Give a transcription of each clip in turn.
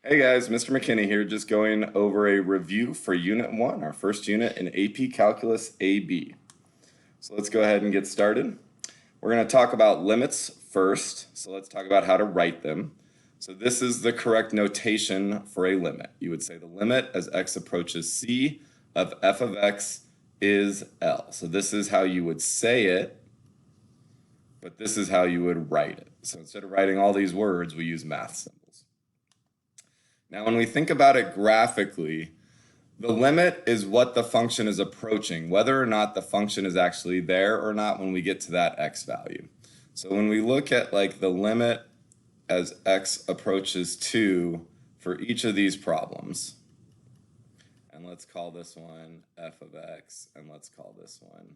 Hey guys, Mr. McKinney here, just going over a review for Unit 1, our first unit in AP Calculus AB. So let's go ahead and get started. We're going to talk about limits first, so let's talk about how to write them. So this is the correct notation for a limit. You would say the limit as x approaches c of f of x is L. So this is how you would say it, but this is how you would write it. So instead of writing all these words, we use math symbols. Now, when we think about it graphically, the limit is what the function is approaching, whether or not the function is actually there or not when we get to that x value. So when we look at like the limit as x approaches 2 for each of these problems, and let's call this one f of x, and let's call this one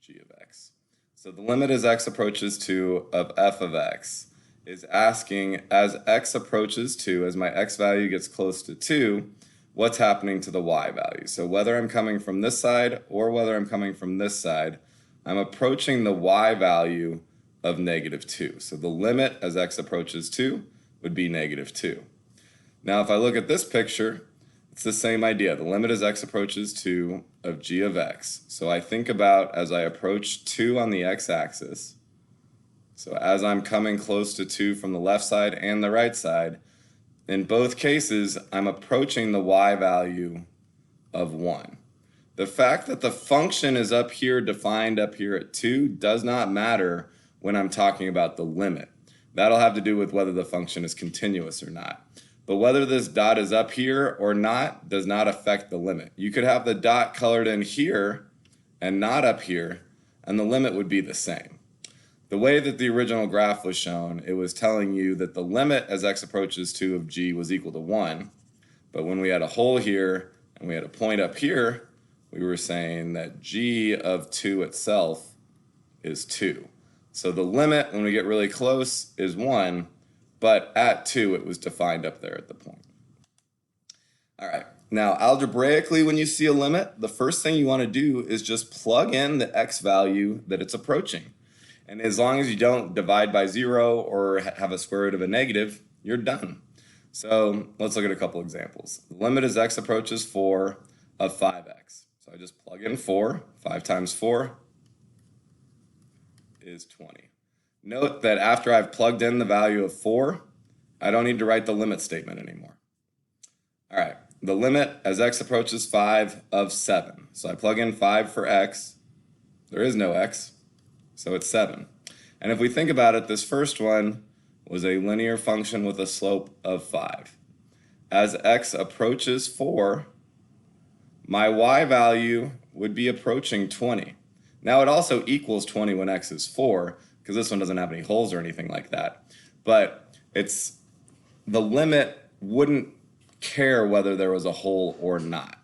g of x. So the limit as x approaches 2 of f of x is asking, as x approaches 2, as my x value gets close to 2, what's happening to the y value? So whether I'm coming from this side or whether I'm coming from this side, I'm approaching the y value of -2. So the limit as x approaches 2 would be -2. Now if I look at this picture, it's the same idea. The limit as x approaches 2 of g of x. So I think about as I approach 2 on the x-axis, so as I'm coming close to 2 from the left side and the right side, in both cases, I'm approaching the y value of 1. The fact that the function is up here, defined up here at 2, does not matter when I'm talking about the limit. That'll have to do with whether the function is continuous or not. But whether this dot is up here or not does not affect the limit. You could have the dot colored in here and not up here, and the limit would be the same. The way that the original graph was shown, it was telling you that the limit as x approaches 2 of g was equal to 1. But when we had a hole here and we had a point up here, we were saying that g of 2 itself is 2. So the limit, when we get really close, is 1, but at 2 it was defined up there at the point. All right, now algebraically when you see a limit, the first thing you want to do is just plug in the x value that it's approaching. And as long as you don't divide by 0 or have a square root of a negative, you're done. So let's look at a couple examples. The limit as x approaches 4 of 5x. So I just plug in 4. 5 times 4 is 20. Note that after I've plugged in the value of 4, I don't need to write the limit statement anymore. All right, the limit as x approaches 5 of 7. So I plug in 5 for x. There is no x. So it's 7. And if we think about it, this first one was a linear function with a slope of 5. As x approaches 4, my y value would be approaching 20. Now it also equals 20 when x is 4, because this one doesn't have any holes or anything like that. But the limit wouldn't care whether there was a hole or not.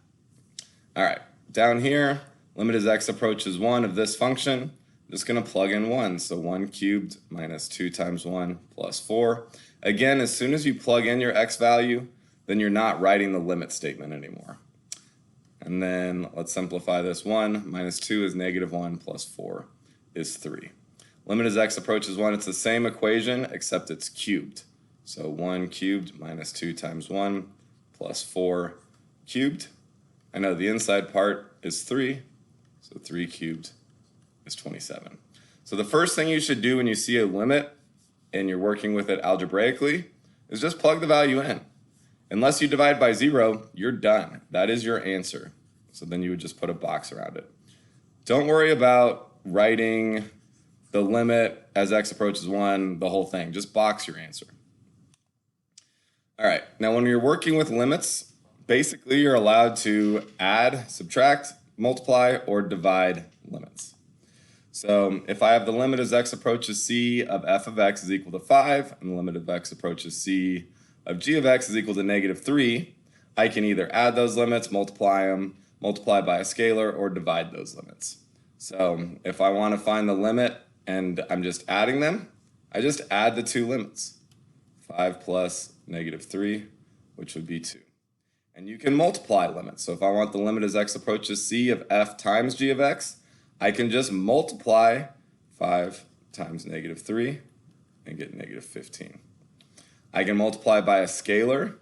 All right, down here, limit as x approaches 1 of this function. Just going to plug in 1. So 1 cubed minus 2 times 1 plus 4. Again, as soon as you plug in your x value, then you're not writing the limit statement anymore. And then let's simplify this. 1 minus 2 is -1 plus 4 is 3. Limit as x approaches 1, it's the same equation except it's cubed. So 1 cubed minus 2 times 1 plus 4 cubed. I know the inside part is 3, so 3 cubed is 27. So the first thing you should do when you see a limit and you're working with it algebraically is just plug the value in. Unless you divide by 0, you're done. That is your answer. So then you would just put a box around it. Don't worry about writing the limit as x approaches 1, the whole thing. Just box your answer. All right, now when you're working with limits, basically you're allowed to add, subtract, multiply, or divide limits. So if I have the limit as x approaches c of f of x is equal to 5, and the limit of x approaches c of g of x is equal to -3, I can either add those limits, multiply them, multiply by a scalar, or divide those limits. So if I want to find the limit and I'm just adding them, I just add the two limits. 5 plus -3, which would be 2. And you can multiply limits. So if I want the limit as x approaches c of f times g of x, I can just multiply 5 times -3 and get -15. I can multiply by a scalar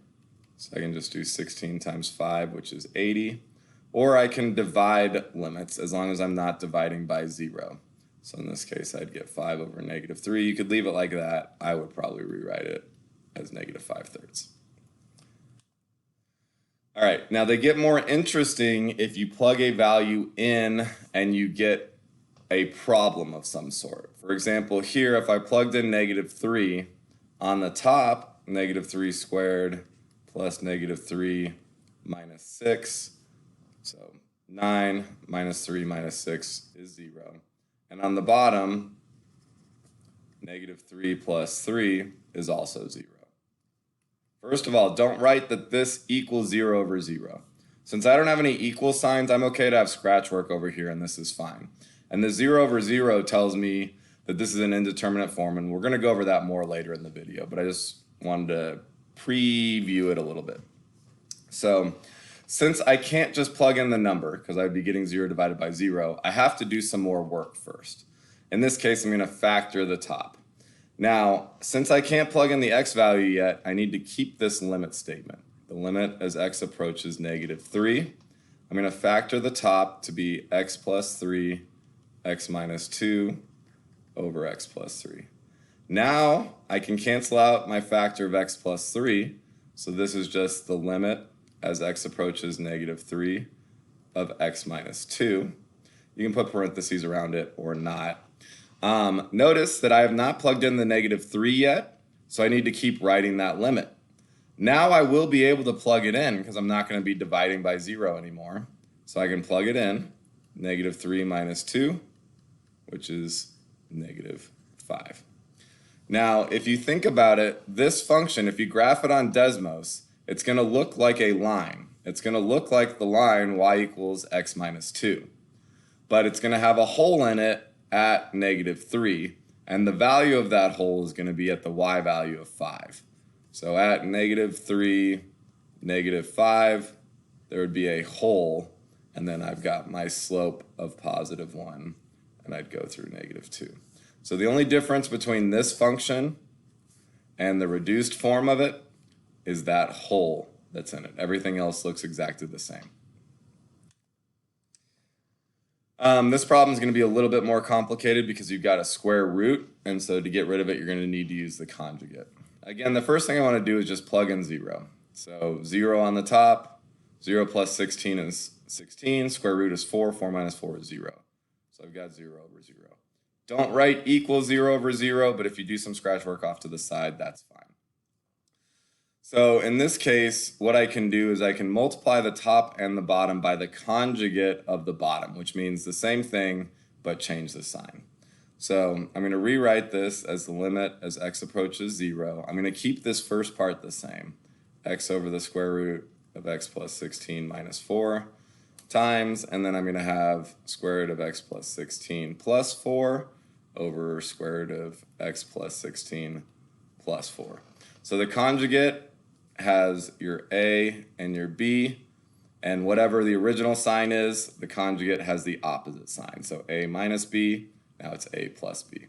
So I can just do 16 times 5, which is 80. Or I can divide limits as long as I'm not dividing by 0. So in this case, I'd get 5 over negative 3. You could leave it like that. I would probably rewrite it as negative 5/3. All right, now they get more interesting if you plug a value in and you get a problem of some sort. For example, here, if I plugged in negative 3, on the top, negative 3 squared plus negative 3 minus 6, so 9 minus 3 minus 6 is 0. And on the bottom, negative 3 plus 3 is also 0. First of all, don't write that this equals 0 over 0. Since I don't have any equal signs, I'm okay to have scratch work over here, and this is fine. And the 0 over 0 tells me that this is an indeterminate form, and we're going to go over that more later in the video, but I just wanted to preview it a little bit. So since I can't just plug in the number, because I'd be getting 0 divided by 0, I have to do some more work first. In this case, I'm going to factor the top. Now, since I can't plug in the x value yet, I need to keep this limit statement. The limit as x approaches negative 3. I'm going to factor the top to be x plus 3, x minus 2 over x plus 3. Now, I can cancel out my factor of x plus 3, so this is just the limit as x approaches negative 3 of x minus 2. You can put parentheses around it or not. Notice that I have not plugged in the negative 3 yet, so I need to keep writing that limit. Now I will be able to plug it in because I'm not going to be dividing by 0 anymore. So I can plug it in, negative 3 minus 2, which is negative 5. Now, if you think about it, this function, if you graph it on Desmos, it's going to look like a line. It's going to look like the line y equals x minus 2. But it's going to have a hole in it at negative 3, and the value of that hole is going to be at the y value of 5. So at negative 3, negative 5, there would be a hole, and then I've got my slope of positive 1, and I'd go through negative 2. So the only difference between this function and the reduced form of it is that hole that's in it. Everything else looks exactly the same. This problem is going to be a little bit more complicated because you've got a square root, and so to get rid of it, you're going to need to use the conjugate. Again, the first thing I want to do is just plug in 0. So 0 on the top, 0 plus 16 is 16, square root is 4, 4 minus 4 is 0. So I've got 0 over 0. Don't write equals 0 over 0, but if you do some scratch work off to the side, that's fine. So in this case, what I can do is I can multiply the top and the bottom by the conjugate of the bottom, which means the same thing, but change the sign. So I'm going to rewrite this as the limit as x approaches 0. I'm going to keep this first part the same, x over the square root of x plus 16 minus 4 times, and then I'm going to have square root of x plus 16 plus 4 over square root of x plus 16 plus 4. So the conjugate has your a and your b, and whatever the original sign is, the conjugate has the opposite sign. So a minus b, now it's a plus b.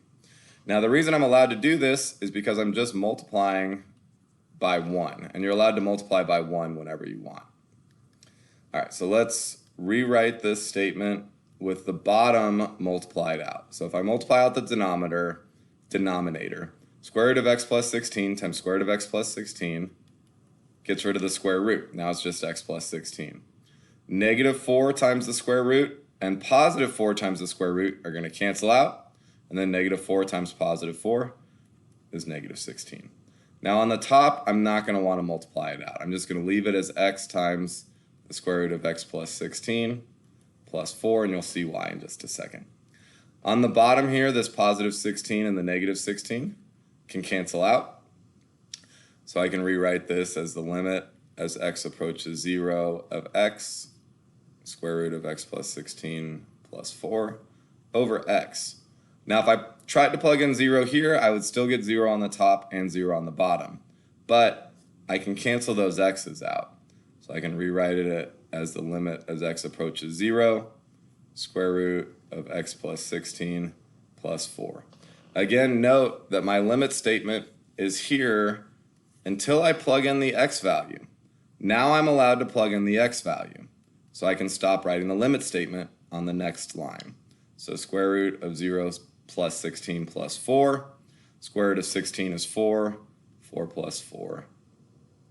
Now the reason I'm allowed to do this is because I'm just multiplying by 1, and you're allowed to multiply by 1 whenever you want. All right, so let's rewrite this statement with the bottom multiplied out. So if I multiply out the denominator, square root of x plus 16 times square root of x plus 16 gets rid of the square root. Now it's just x plus 16. Negative 4 times the square root and positive 4 times the square root are going to cancel out. And then negative 4 times positive 4 is negative 16. Now on the top, I'm not going to want to multiply it out. I'm just going to leave it as x times the square root of x plus 16 plus 4, and you'll see why in just a second. On the bottom here, this positive 16 and the negative 16 can cancel out. So I can rewrite this as the limit as x approaches 0 of x, square root of x plus 16 plus 4 over x. Now if I tried to plug in 0 here, I would still get 0 on the top and 0 on the bottom. But I can cancel those x's out. So I can rewrite it as the limit as x approaches 0, square root of x plus 16 plus 4. Again, note that my limit statement is here until I plug in the x value. Now I'm allowed to plug in the x value. So I can stop writing the limit statement on the next line. So square root of 0 plus 16 plus 4. Square root of 16 is 4. 4 plus 4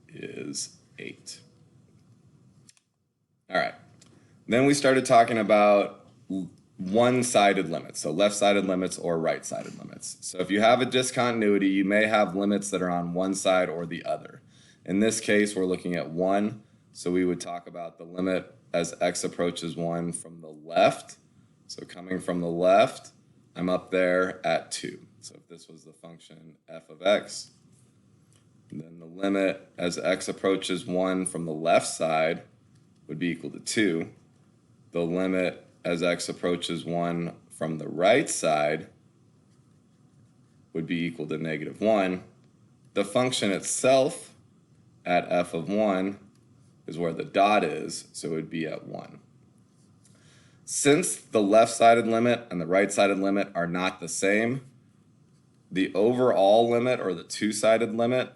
is 8. All right. Then we started talking about one-sided limits, so left-sided limits or right-sided limits. So if you have a discontinuity, you may have limits that are on one side or the other. In this case, we're looking at 1, so we would talk about the limit as x approaches 1 from the left. So coming from the left, I'm up there at 2. So if this was the function f of x, then the limit as x approaches 1 from the left side would be equal to 2. The limit as x approaches 1 from the right side would be equal to -1. The function itself at f of 1 is where the dot is, so it would be at 1. Since the left-sided limit and the right-sided limit are not the same, the overall limit or the two-sided limit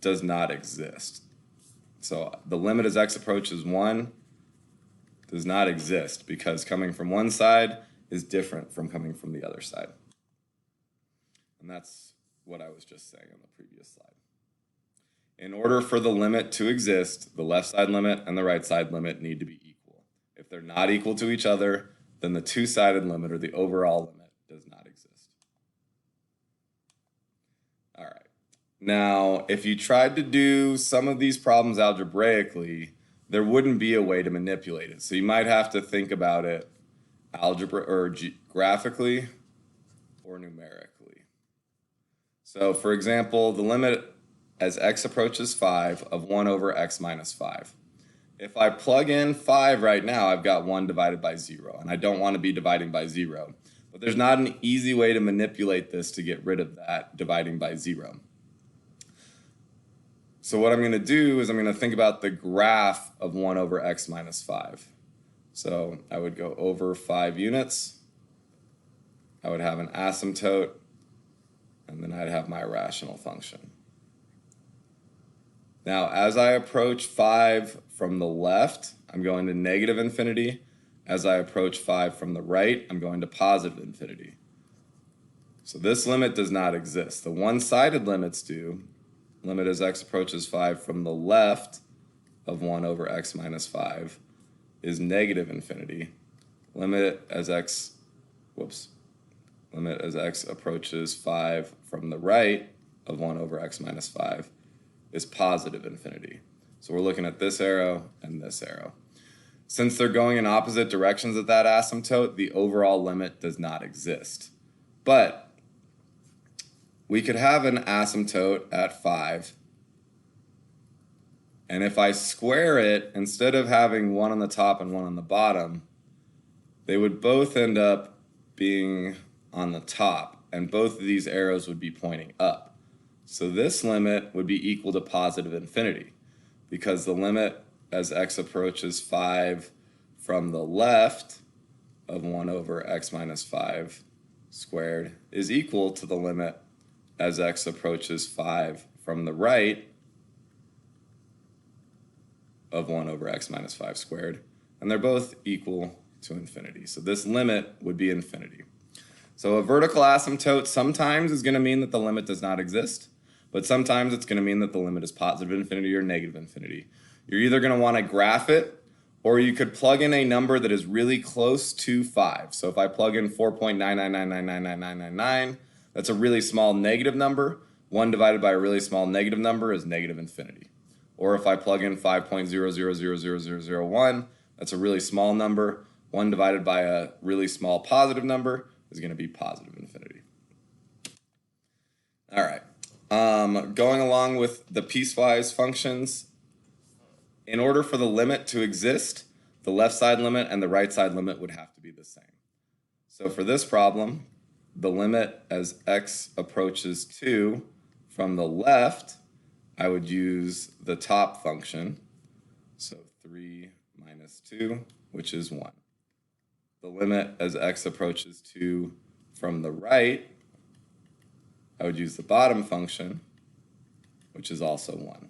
does not exist. So the limit as x approaches 1 does not exist because coming from one side is different from coming from the other side. And that's what I was just saying on the previous slide. In order for the limit to exist, the left side limit and the right side limit need to be equal. If they're not equal to each other, then the two-sided limit or the overall limit does not exist. All right. Now, if you tried to do some of these problems algebraically, there wouldn't be a way to manipulate it. So you might have to think about it graphically or numerically. So for example, the limit as x approaches 5 of 1 over x minus 5. If I plug in 5 right now, I've got 1 divided by 0, and I don't want to be dividing by 0. But there's not an easy way to manipulate this to get rid of that dividing by 0. So what I'm going to do is I'm going to think about the graph of 1 over x minus 5. So I would go over 5 units. I would have an asymptote, and then I'd have my rational function. Now, as I approach 5 from the left, I'm going to negative infinity. As I approach 5 from the right, I'm going to positive infinity. So this limit does not exist. The one-sided limits do. Limit as x approaches 5 from the left of 1 over x minus 5 is negative infinity. Limit as x approaches 5 from the right of 1 over x minus 5 is positive infinity. So we're looking at this arrow and this arrow. Since they're going in opposite directions at that asymptote, the overall limit does not exist. But we could have an asymptote at 5, and if I square it, instead of having one on the top and one on the bottom, they would both end up being on the top, and both of these arrows would be pointing up. So this limit would be equal to positive infinity, because the limit as x approaches 5 from the left of 1 over x minus 5 squared is equal to the limit as x approaches 5 from the right of 1 over x minus 5 squared, and they're both equal to infinity. So this limit would be infinity. So a vertical asymptote sometimes is going to mean that the limit does not exist, but sometimes it's going to mean that the limit is positive infinity or negative infinity. You're either going to want to graph it, or you could plug in a number that is really close to 5. So if I plug in 4.999999999, that's a really small negative number. 1 divided by a really small negative number is negative infinity. Or if I plug in 5.0000001, that's a really small number. 1 divided by a really small positive number is going to be positive infinity. All right. Going along with the piecewise functions, in order for the limit to exist, the left side limit and the right side limit would have to be the same. So for this problem, the limit as x approaches 2 from the left, I would use the top function, so 3 minus 2, which is 1. The limit as x approaches 2 from the right, I would use the bottom function, which is also 1.